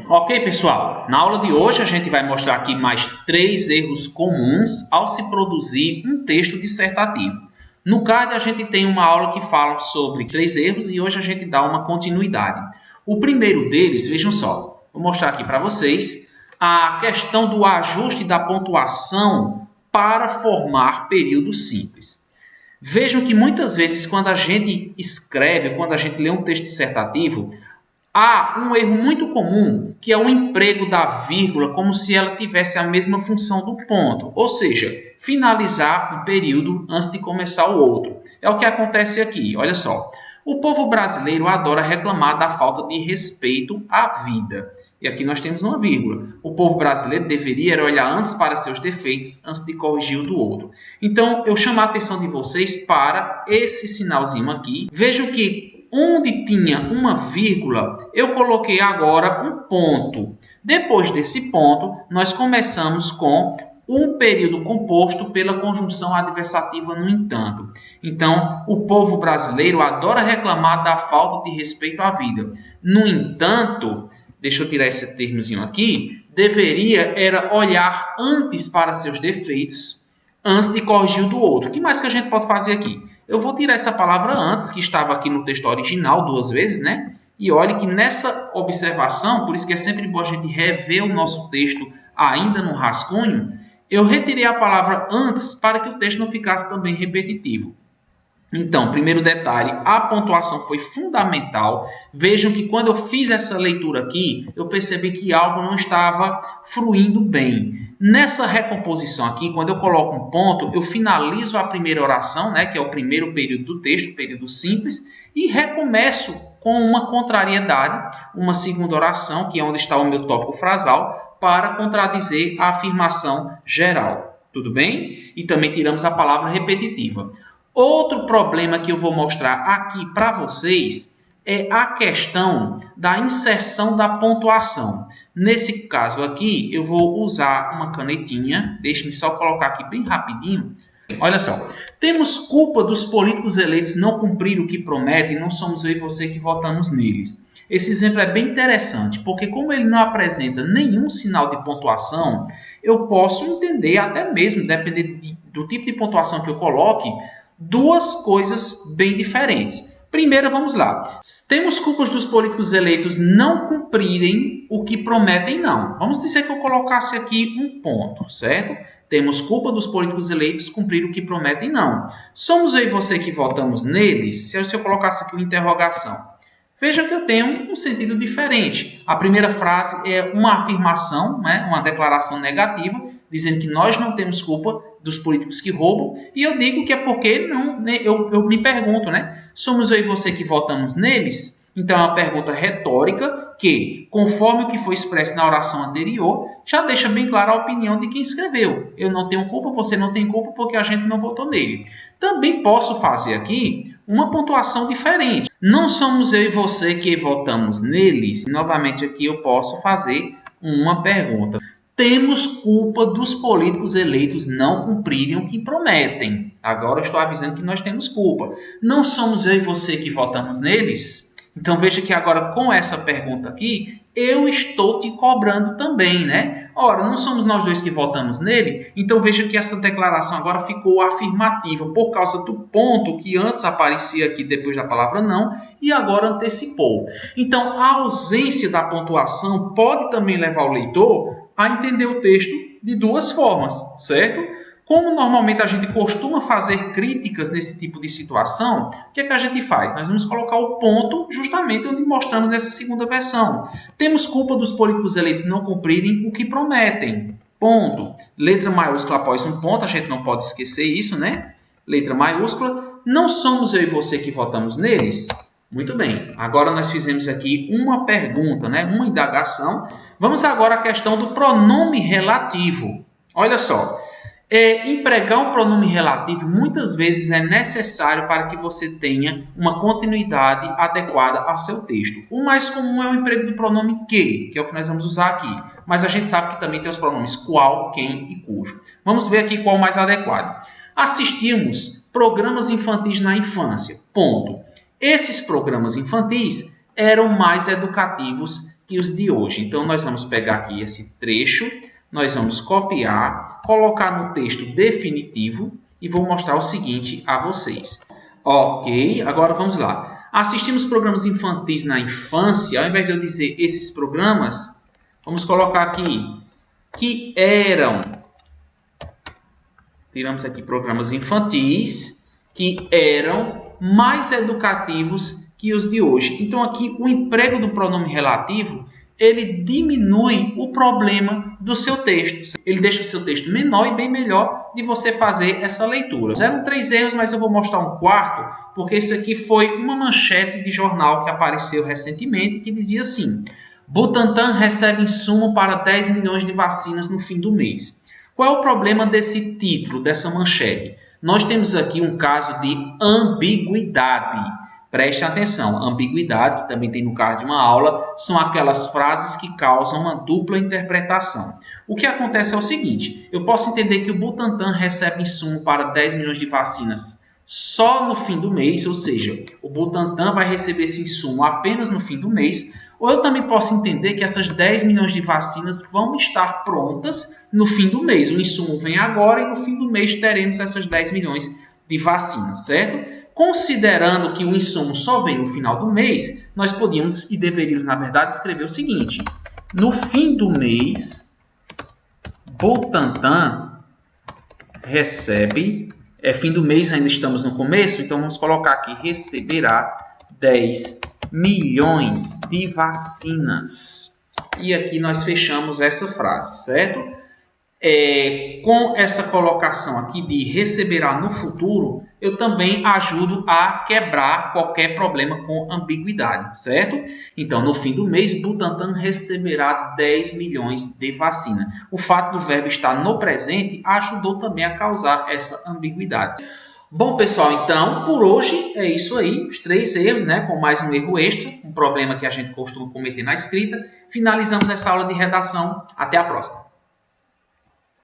Ok, pessoal? Na aula de hoje a gente vai mostrar aqui mais 3 erros comuns ao se produzir um texto dissertativo. No card a gente tem uma aula que fala sobre 3 erros e hoje a gente dá uma continuidade. O primeiro deles, vejam só, vou mostrar aqui para vocês a questão do ajuste da pontuação para formar período simples. Vejam que muitas vezes quando a gente escreve, quando a gente lê um texto dissertativo, há um erro muito comum, que é o emprego da vírgula como se ela tivesse a mesma função do ponto, ou seja, finalizar o período antes de começar o outro. É o que acontece aqui, olha só. O povo brasileiro adora reclamar da falta de respeito à vida. E aqui nós temos uma vírgula. O povo brasileiro deveria olhar antes para seus defeitos, antes de corrigir o do outro. Então, eu chamo a atenção de vocês para esse sinalzinho aqui. Vejam que onde tinha uma vírgula, eu coloquei agora um ponto. Depois desse ponto, nós começamos com um período composto pela conjunção adversativa no entanto. Então, o povo brasileiro adora reclamar da falta de respeito à vida. No entanto, deixa eu tirar esse termozinho aqui, deveria era olhar antes para seus defeitos, antes de corrigir o do outro. O que mais que a gente pode fazer aqui? Eu vou tirar essa palavra antes, que estava aqui no texto original 2 vezes, né? E olhe que nessa observação, por isso que é sempre bom a gente rever o nosso texto ainda no rascunho, eu retirei a palavra antes para que o texto não ficasse também repetitivo. Então, primeiro detalhe, a pontuação foi fundamental. Vejam que quando eu fiz essa leitura aqui, eu percebi que algo não estava fluindo bem. Nessa recomposição aqui, quando eu coloco um ponto, eu finalizo a primeira oração, né, que é o primeiro período do texto, período simples, e recomeço com uma contrariedade, uma segunda oração, que é onde está o meu tópico frasal, para contradizer a afirmação geral. Tudo bem? E também tiramos a palavra repetitiva. Outro problema que eu vou mostrar aqui para vocês é a questão da inserção da pontuação. Nesse caso aqui, eu vou usar uma canetinha. Deixe-me só colocar aqui bem rapidinho. Olha só. Temos culpa dos políticos eleitos não cumprir o que prometem, não somos eu e você que votamos neles. Esse exemplo é bem interessante, porque como ele não apresenta nenhum sinal de pontuação, eu posso entender, até mesmo, dependendo do tipo de pontuação que eu coloque, duas coisas bem diferentes. Primeiro, vamos lá. Temos culpas dos políticos eleitos não cumprirem o que prometem, não. Vamos dizer que eu colocasse aqui um ponto, certo? Temos culpa dos políticos eleitos cumprir o que prometem, não. Somos eu e você que votamos neles? Se eu colocasse aqui uma interrogação. Veja que eu tenho um sentido diferente. A primeira frase é uma afirmação, né? Uma declaração negativa, dizendo que nós não temos culpa dos políticos que roubam, e eu digo que é porque não, né, eu me pergunto, né? Somos eu e você que votamos neles? Então é uma pergunta retórica que, conforme o que foi expresso na oração anterior, já deixa bem clara a opinião de quem escreveu. Eu não tenho culpa, você não tem culpa porque a gente não votou nele. Também posso fazer aqui uma pontuação diferente. Não somos eu e você que votamos neles. Novamente aqui eu posso fazer uma pergunta. Temos culpa dos políticos eleitos não cumprirem o que prometem. Agora eu estou avisando que nós temos culpa. Não somos eu e você que votamos neles? Então veja que agora com essa pergunta aqui, eu estou te cobrando também, né? Ora, não somos nós dois que votamos nele? Então veja que essa declaração agora ficou afirmativa por causa do ponto que antes aparecia aqui depois da palavra não e agora antecipou. Então a ausência da pontuação pode também levar o leitor a entender o texto de duas formas, certo? Como normalmente a gente costuma fazer críticas nesse tipo de situação, o que é que a gente faz? Nós vamos colocar o ponto justamente onde mostramos nessa segunda versão. Temos culpa dos políticos eleitos não cumprirem o que prometem. Ponto. Letra maiúscula após um ponto, a gente não pode esquecer isso, né? Letra maiúscula. Não somos eu e você que votamos neles? Muito bem. Agora nós fizemos aqui uma pergunta, né? Uma indagação. Vamos agora à questão do pronome relativo. Olha só, empregar um pronome relativo muitas vezes é necessário para que você tenha uma continuidade adequada ao seu texto. O mais comum é o emprego do pronome que é o que nós vamos usar aqui. Mas a gente sabe que também tem os pronomes qual, quem e cujo. Vamos ver aqui qual o mais adequado. Assistimos programas infantis na infância. Ponto. Esses programas infantis eram mais educativos que os de hoje. Então, nós vamos pegar aqui esse trecho, nós vamos copiar, colocar no texto definitivo e vou mostrar o seguinte a vocês. Ok, agora vamos lá. Assistimos programas infantis na infância. Ao invés de eu dizer esses programas, vamos colocar aqui que eram. Tiramos aqui programas infantis que eram mais educativos que os de hoje. Então, aqui o emprego do pronome relativo, ele diminui o problema do seu texto. Ele deixa o seu texto menor e bem melhor de você fazer essa leitura. Eram 3 erros, mas eu vou mostrar um quarto, porque isso aqui foi uma manchete de jornal que apareceu recentemente, que dizia assim: Butantan recebe insumo para 10 milhões de vacinas no fim do mês. Qual é o problema desse título, dessa manchete? Nós temos aqui um caso de ambiguidade. Preste atenção, ambiguidade, que também tem no card de uma aula, são aquelas frases que causam uma dupla interpretação. O que acontece é o seguinte: eu posso entender que o Butantan recebe insumo para 10 milhões de vacinas só no fim do mês, ou seja, o Butantan vai receber esse insumo apenas no fim do mês, ou eu também posso entender que essas 10 milhões de vacinas vão estar prontas no fim do mês. O insumo vem agora e no fim do mês teremos essas 10 milhões de vacinas, certo? Considerando que o insumo só vem no final do mês, nós podíamos e deveríamos, na verdade, escrever o seguinte: no fim do mês, Butantan recebe, fim do mês ainda estamos no começo, então vamos colocar aqui, receberá 10 milhões de vacinas. E aqui nós fechamos essa frase, certo? Com essa colocação aqui de receberá no futuro, eu também ajudo a quebrar qualquer problema com ambiguidade, certo? Então, no fim do mês, Butantan receberá 10 milhões de vacina. O fato do verbo estar no presente ajudou também a causar essa ambiguidade. Bom, pessoal, então, por hoje é isso aí. Os 3 erros, né, com mais um erro extra, um problema que a gente costuma cometer na escrita. Finalizamos essa aula de redação. Até a próxima.